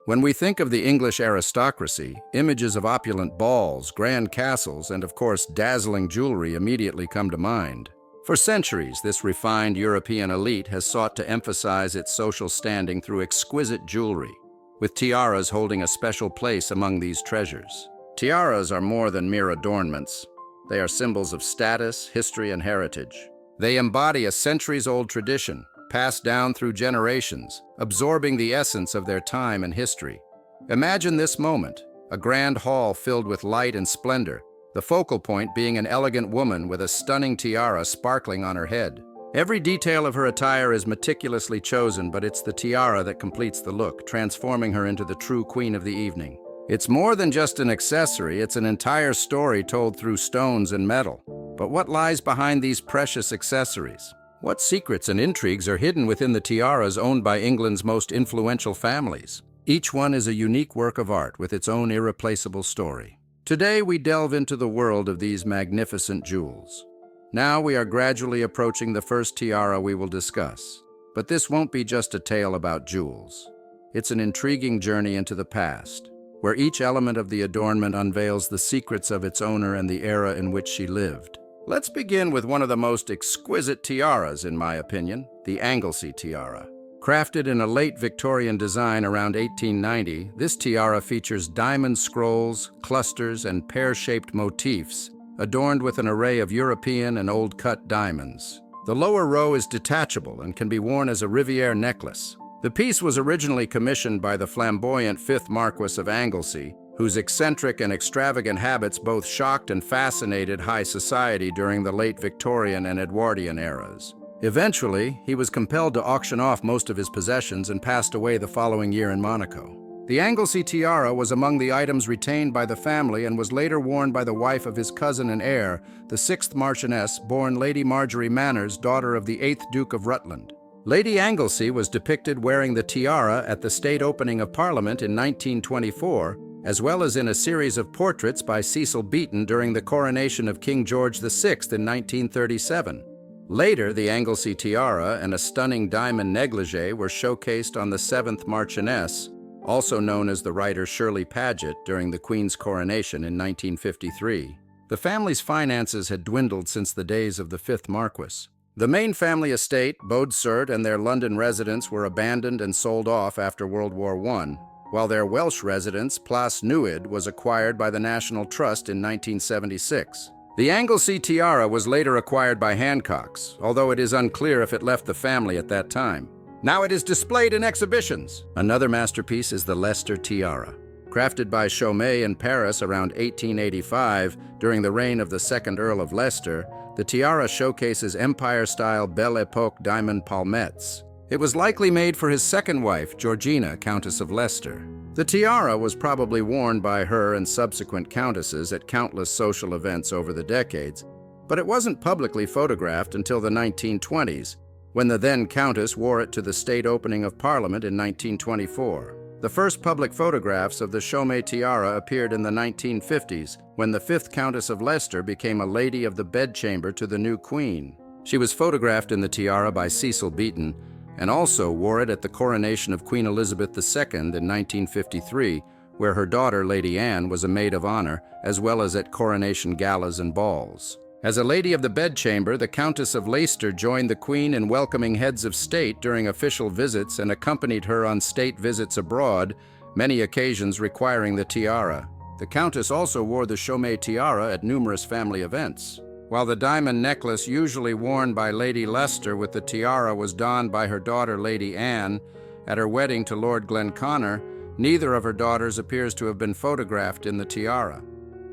When we think of the English aristocracy, images of opulent balls, grand castles, and of course dazzling jewelry immediately come to mind. For centuries, this refined European elite has sought to emphasize its social standing through exquisite jewelry, with tiaras holding a special place among these treasures. Tiaras are more than mere adornments. They are symbols of status, history, and heritage. They embody a centuries-old tradition, passed down through generations, absorbing the essence of their time and history. Imagine this moment, a grand hall filled with light and splendor, the focal point being an elegant woman with a stunning tiara sparkling on her head. Every detail of her attire is meticulously chosen, but it's the tiara that completes the look, transforming her into the true queen of the evening. It's more than just an accessory, it's an entire story told through stones and metal. But what lies behind these precious accessories? What secrets and intrigues are hidden within the tiaras owned by England's most influential families? Each one is a unique work of art with its own irreplaceable story. Today we delve into the world of these magnificent jewels. Now we are gradually approaching the first tiara we will discuss. But this won't be just a tale about jewels. It's an intriguing journey into the past, where each element of the adornment unveils the secrets of its owner and the era in which she lived. Let's begin with one of the most exquisite tiaras, in my opinion, the Anglesey Tiara. Crafted in a late Victorian design around 1890, this tiara features diamond scrolls, clusters, and pear-shaped motifs, adorned with an array of European and old-cut diamonds. The lower row is detachable and can be worn as a Riviere necklace. The piece was originally commissioned by the flamboyant 5th Marquess of Anglesey, whose eccentric and extravagant habits both shocked and fascinated high society during the late Victorian and Edwardian eras. Eventually, he was compelled to auction off most of his possessions and passed away the following year in Monaco. The Anglesey tiara was among the items retained by the family and was later worn by the wife of his cousin and heir, the 6th Marchioness, born Lady Marjorie Manners, daughter of the 8th Duke of Rutland. Lady Anglesey was depicted wearing the tiara at the state opening of Parliament in 1924, as well as in a series of portraits by Cecil Beaton during the coronation of King George VI in 1937. Later, the Anglesey tiara and a stunning diamond negligee were showcased on the 7th Marchioness, also known as the writer Shirley Paget, during the Queen's coronation in 1953. The family's finances had dwindled since the days of the 5th Marquess. The main family estate, Bodesert, and their London residence were abandoned and sold off after World War I, while their Welsh residence, Plas Newid, was acquired by the National Trust in 1976. The Anglesey tiara was later acquired by Hancocks, although it is unclear if it left the family at that time. Now it is displayed in exhibitions. Another masterpiece is the Lester Tiara. Crafted by Chaumet in Paris around 1885 during the reign of the 2nd Earl of Leicester, the tiara showcases Empire-style Belle Époque diamond palmettes. It was likely made for his second wife, Georgina, Countess of Leicester. The tiara was probably worn by her and subsequent countesses at countless social events over the decades, but it wasn't publicly photographed until the 1920s, when the then Countess wore it to the state opening of Parliament in 1924. The first public photographs of the Chaumet tiara appeared in the 1950s, when the 5th Countess of Leicester became a lady of the bedchamber to the new Queen. She was photographed in the tiara by Cecil Beaton, and also wore it at the coronation of Queen Elizabeth II in 1953, where her daughter, Lady Anne, was a maid of honor, as well as at coronation galas and balls. As a lady of the bedchamber, the Countess of Leicester joined the Queen in welcoming heads of state during official visits and accompanied her on state visits abroad, many occasions requiring the tiara. The Countess also wore the Chaumet tiara at numerous family events. While the diamond necklace usually worn by Lady Leicester with the tiara was donned by her daughter Lady Anne, at her wedding to Lord Glenconner, neither of her daughters appears to have been photographed in the tiara.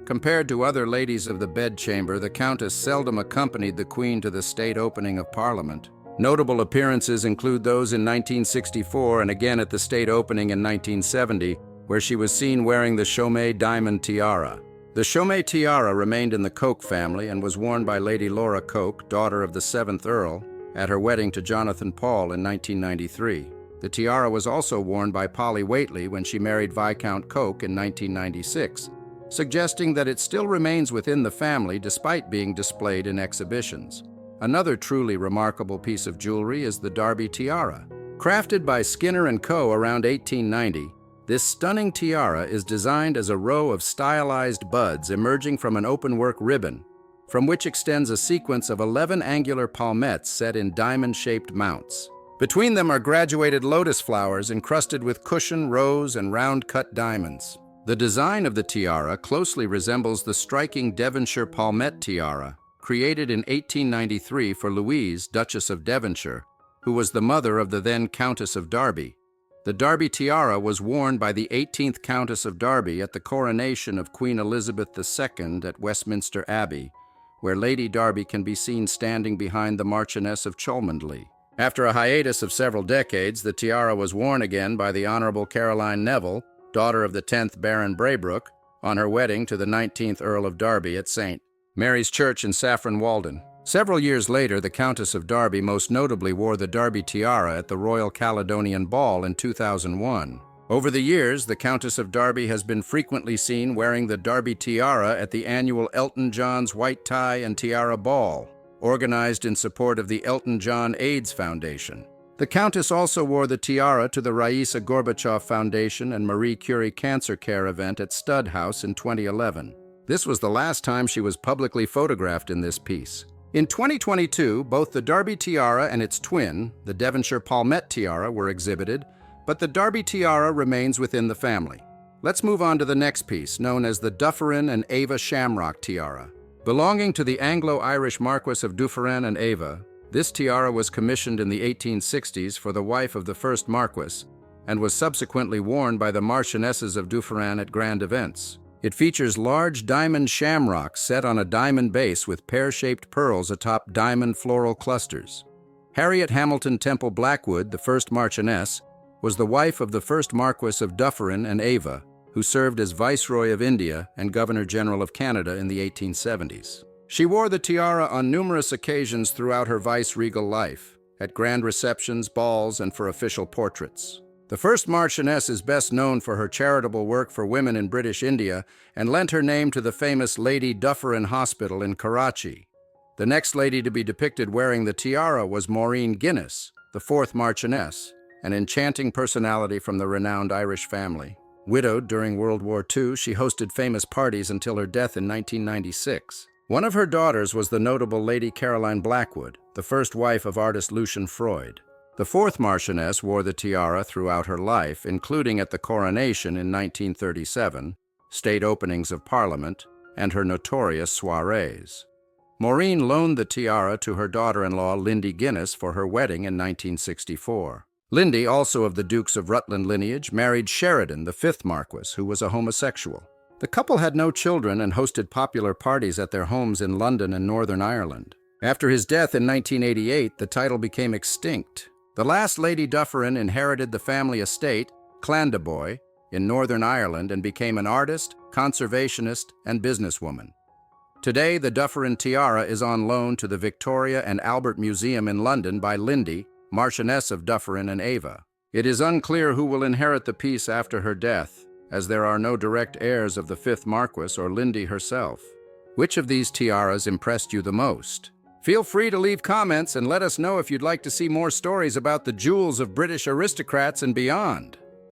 Compared to other ladies of the bedchamber, the Countess seldom accompanied the Queen to the state opening of Parliament. Notable appearances include those in 1964 and again at the state opening in 1970, where she was seen wearing the Chaumet diamond tiara. The Chaumet tiara remained in the Coke family and was worn by Lady Laura Coke, daughter of the 7th Earl, at her wedding to Jonathan Paul in 1993. The tiara was also worn by Polly Whately when she married Viscount Coke in 1996, suggesting that it still remains within the family despite being displayed in exhibitions. Another truly remarkable piece of jewelry is the Darby Tiara. Crafted by Skinner & Co. around 1890, This stunning tiara is designed as a row of stylized buds emerging from an openwork ribbon, from which extends a sequence of 11 angular palmettes set in diamond-shaped mounts. Between them are graduated lotus flowers encrusted with cushion, rose, and round-cut diamonds. The design of the tiara closely resembles the striking Devonshire palmette tiara, created in 1893 for Louise, Duchess of Devonshire, who was the mother of the then Countess of Darby. The Darby Tiara was worn by the 18th Countess of Darby at the coronation of Queen Elizabeth II at Westminster Abbey, where Lady Darby can be seen standing behind the Marchioness of Cholmondeley. After a hiatus of several decades, the tiara was worn again by the Honourable Caroline Neville, daughter of the 10th Baron Braybrooke, on her wedding to the 19th Earl of Derby at St. Mary's Church in Saffron Walden. Several years later, the Countess of Derby most notably wore the Darby Tiara at the Royal Caledonian Ball in 2001. Over the years, the Countess of Derby has been frequently seen wearing the Darby Tiara at the annual Elton John's White Tie and Tiara Ball, organized in support of the Elton John AIDS Foundation. The Countess also wore the tiara to the Raisa Gorbachev Foundation and Marie Curie Cancer Care event at Stud House in 2011. This was the last time she was publicly photographed in this piece. In 2022, both the Darby Tiara and its twin, the Devonshire Palmette Tiara, were exhibited, but the Darby Tiara remains within the family. Let's move on to the next piece, known as the Dufferin and Ava Shamrock Tiara. Belonging to the Anglo-Irish Marquess of Dufferin and Ava, this tiara was commissioned in the 1860s for the wife of the first Marquess and was subsequently worn by the Marchionesses of Dufferin at grand events. It features large diamond shamrocks set on a diamond base with pear-shaped pearls atop diamond floral clusters. Harriet Hamilton Temple Blackwood, the first Marchioness, was the wife of the first Marquess of Dufferin and Ava, who served as Viceroy of India and Governor-General of Canada in the 1870s. She wore the tiara on numerous occasions throughout her vice-regal life, at grand receptions, balls, and for official portraits. The first Marchioness is best known for her charitable work for women in British India and lent her name to the famous Lady Dufferin Hospital in Karachi. The next lady to be depicted wearing the tiara was Maureen Guinness, the fourth Marchioness, an enchanting personality from the renowned Irish family. Widowed during World War II, she hosted famous parties until her death in 1996. One of her daughters was the notable Lady Caroline Blackwood, the first wife of artist Lucian Freud. The fourth Marchioness wore the tiara throughout her life, including at the coronation in 1937, state openings of Parliament, and her notorious soirees. Maureen loaned the tiara to her daughter-in-law Lindy Guinness for her wedding in 1964. Lindy, also of the Dukes of Rutland lineage, married Sheridan, the fifth Marquess, who was a homosexual. The couple had no children and hosted popular parties at their homes in London and Northern Ireland. After his death in 1988, the title became extinct. The last Lady Dufferin inherited the family estate, Clandeboy, in Northern Ireland and became an artist, conservationist, and businesswoman. Today, the Dufferin Tiara is on loan to the Victoria and Albert Museum in London by Lindy, Marchioness of Dufferin and Ava. It is unclear who will inherit the piece after her death, as there are no direct heirs of the fifth Marquess or Lindy herself. Which of these tiaras impressed you the most? Feel free to leave comments and let us know if you'd like to see more stories about the jewels of British aristocrats and beyond.